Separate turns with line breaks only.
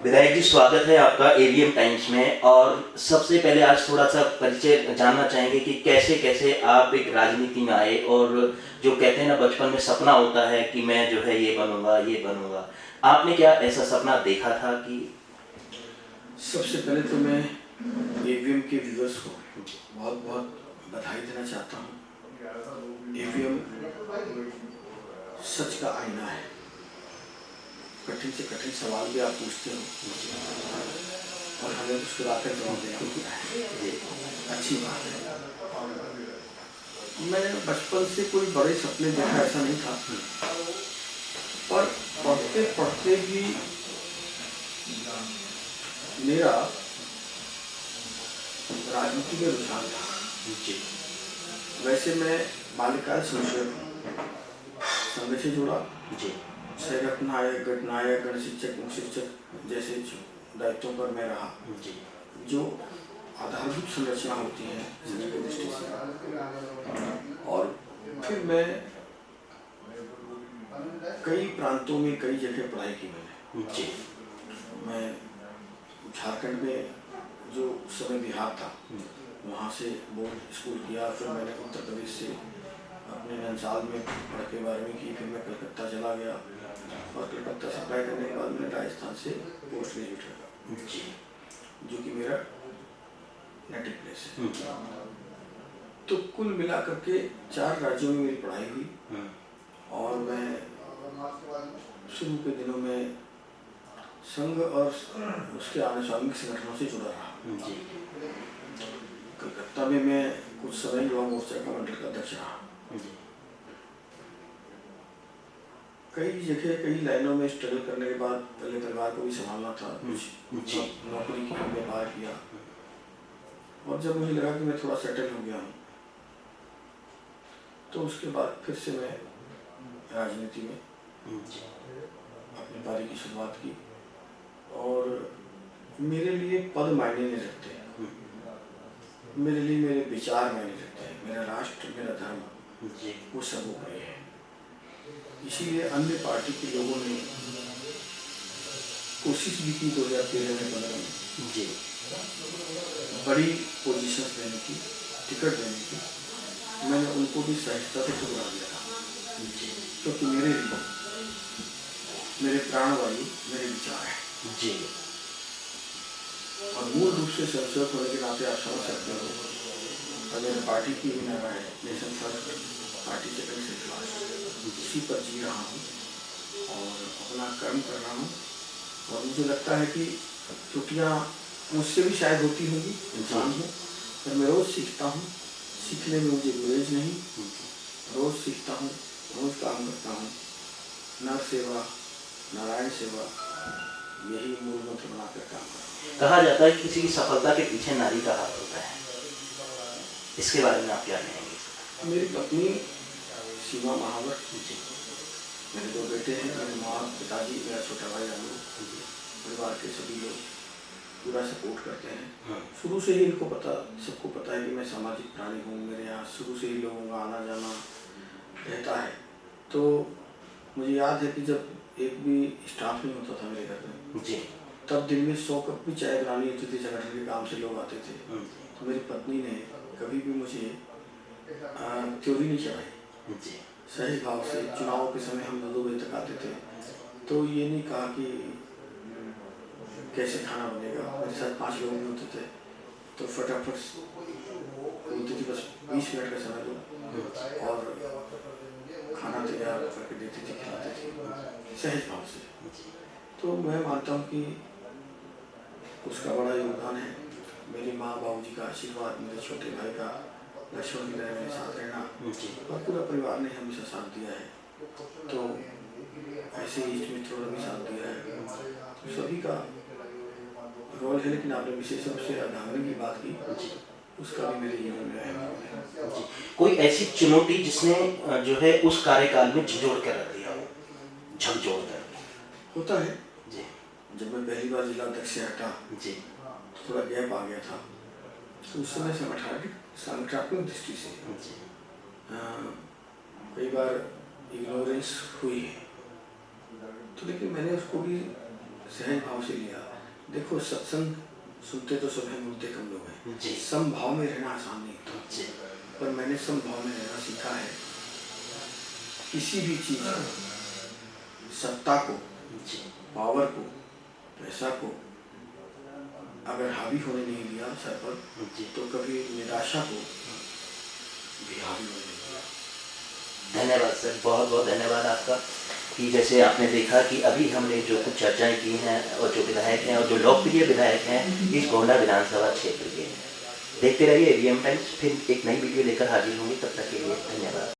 विधायक जी, स्वागत है आपका एवीएम टाइम्स में। और सबसे पहले आज थोड़ा सा परिचय जानना चाहेंगे कि कैसे कैसे आप एक राजनीति में आए, और जो कहते हैं ना बचपन में सपना होता है कि मैं जो है ये बनूंगा, आपने क्या ऐसा सपना देखा था कि?
सबसे पहले तो मैं एवीएम के व्यूअर्स को बहुत बहुत बधाई देना चाहता हूँ। एवीएम सच का आईना है। कठिन से कठिन सवाल भी आप पूछते हो और हमें उसको आकर जवाब देना होता है, अच्छी बात है। मैं बचपन से कोई बड़े सपने देखा ऐसा नहीं था, पर पढ़ते पढ़ते भी मेरा राजनीति में रुझान था। वैसे मैं बाल्यकाल संशोधन संघ से जुड़ा, सहायक नायक, गणनायक, गण शिक्षक, मुख्य शिक्षक जैसे दायित्वों पर मैं रहा, जो आधारभूत संरचना होती है शिक्षा की दृष्टि से। और फिर मैं कई प्रांतों में कई जगह पढ़ाई की मैंने। मैं झारखंड में जो समय बिहार था वहाँ से बोर्ड स्कूल किया, फिर मैंने उत्तर प्रदेश से अपने नंसाल में पढ़ के 12वीं की, फिर मैं कलकत्ता चला गया और कलकत्ता से पढ़ाई करने के बाद मैंने राजस्थान से पोस्ट ग्रेजुएट किया, जो कि मेरा नेटिव प्लेस है। तो कुल मिलाकर के 4 राज्यों में मेरी पढ़ाई हुई और मैं शुरू के दिनों में संघ और उसके आनुषंगिक संगठनों से जुड़ा रहा। कलकत्ता में मैं कुछ समय युवा मोर्चा का मंडल का अध्यक्ष रहा। कई जगह कई लाइनों में स्ट्रगल करने के बाद पहले परिवार को भी संभालना था, कुछ नौकरी की, व्यापार किया, और जब मुझे लगा कि मैं थोड़ा सेटल हो गया हूँ तो उसके बाद फिर से मैं राजनीति में अपनी पारी की शुरुआत की। और मेरे लिए पद मायने नहीं रखते, मेरे लिए मेरे विचार मायने रखते हैं, मेरा राष्ट्र, मेरा धर्म, वो सर्वोपरि है। इसीलिए अन्य पार्टी के लोगों ने कोशिश भी की 2013 में 15 में बड़ी पोजीशन देने की, टिकट देने की, मैंने उनको भी सहजता से ठुकरा दिया था, क्योंकि मेरे लिए मेरे प्राणवायु मेरे विचार है। और मूल रूप से संसद होने के नाते आप समझ सकते हो, और मेरे पार्टी की भी नारा है नेशन फर्स्ट, पार्टी सेकंड, से लास्ट। इसी पर जी रहा हूँ और अपना कर्म कर रहा हूँ। और मुझे लगता है कि त्रुटियाँ मुझसे भी शायद होती होंगी, इंसान हूँ, पर मैं रोज़ सीखता हूँ। सीखने में मुझे गुरेज नहीं, रोज़ सीखता हूँ, रोज़ काम करता हूँ। नर सेवा, नारायण सेवा, यही मूल मंत्र बनाकर काम करता हूँ।
कहा जाता है कि किसी की सफलता के पीछे नारी का हाथ होता है, इसके बारे में आप क्या कहेंगे?
मेरी पत्नी सीमा महावर, मेरे 2 बेटे हैं, मेरे माँ, पिताजी, मेरा छोटा भाई आलू, परिवार के सभी लोग पूरा सपोर्ट करते हैं। शुरू से ही इनको पता, सबको पता है कि मैं सामाजिक प्राणी हूँ। मेरे यहाँ शुरू से ही लोगों का आना जाना रहता है। तो मुझे याद है कि जब एक भी स्टाफ नहीं होता था मेरे घर में, तब दिन में 100 कप भी चाय बनानी होती थी, संगठन के काम से लोग आते थे, तो मेरी पत्नी ने कभी भी मुझे त्योरी नहीं चढ़ाई। सही भाव से चुनाव के समय हम 2 बजे तक आते थे, तो ये नहीं कहा कि कैसे खाना बनेगा। मेरे साथ 5 लोग भी होते थे, तो फटाफट बोलती थी बस 20 मिनट का समय दो, और खाना तैयार करके देती थी, खिलाती थी सहज भाव से। तो मैं मानता हूँ कि उसका बड़ा योगदान है। मेरी माँ बाबूजी का आशीर्वाद, मेरे छोटे भाई का लक्ष्मण की तरह मेरे साथ रहना, और पूरा परिवार ने हमेशा साथ दिया है। तो ऐसे ही इष्ट मित्रों ने भी साथ दिया है, तो सभी का रोल है। लेकिन आपने विशेष रूप से अधांगनी की बात की, उसका भी मेरे जीवन में है।
कोई ऐसी चुनौती जिसने जो है उस कार्यकाल में झिझोड़ कर रख दिया हो, झकझोर कर?
होता है जी। जब मैं पहली बार जिला अध्यक्ष से हटा जी, तो थोड़ा गैप आ गया था, तो उस समय संगठनात्मक दृष्टि से कई बार इग्नोरेंस हुई है, तो लेकिन मैंने उसको भी सहज भाव से लिया। देखो, सत्संग सुनते तो सब हैं, मिलते कम लोग हैं।
जी
समभाव में रहना आसान नहीं होता,
जी
पर मैंने समभाव में रहना सीखा है। किसी भी चीज़ को, सत्ता को,
जी
पावर को, पैसा को अगर हावी होने नहीं दिया सर पर,
जी।
तो कभी निराशा को भी हावी होने नहीं दिया।
धन्यवाद सर, बहुत बहुत धन्यवाद आपका कि जैसे आपने देखा कि अभी हमने जो कुछ चर्चाएं की हैं और जो विधायक हैं और जो लोकप्रिय विधायक हैं इस गोंडा विधानसभा क्षेत्र के। देखते रहिए एवीएम टाइम्स, फिर एक नई वीडियो लेकर हाजिर होंगे, तब तक के लिए धन्यवाद।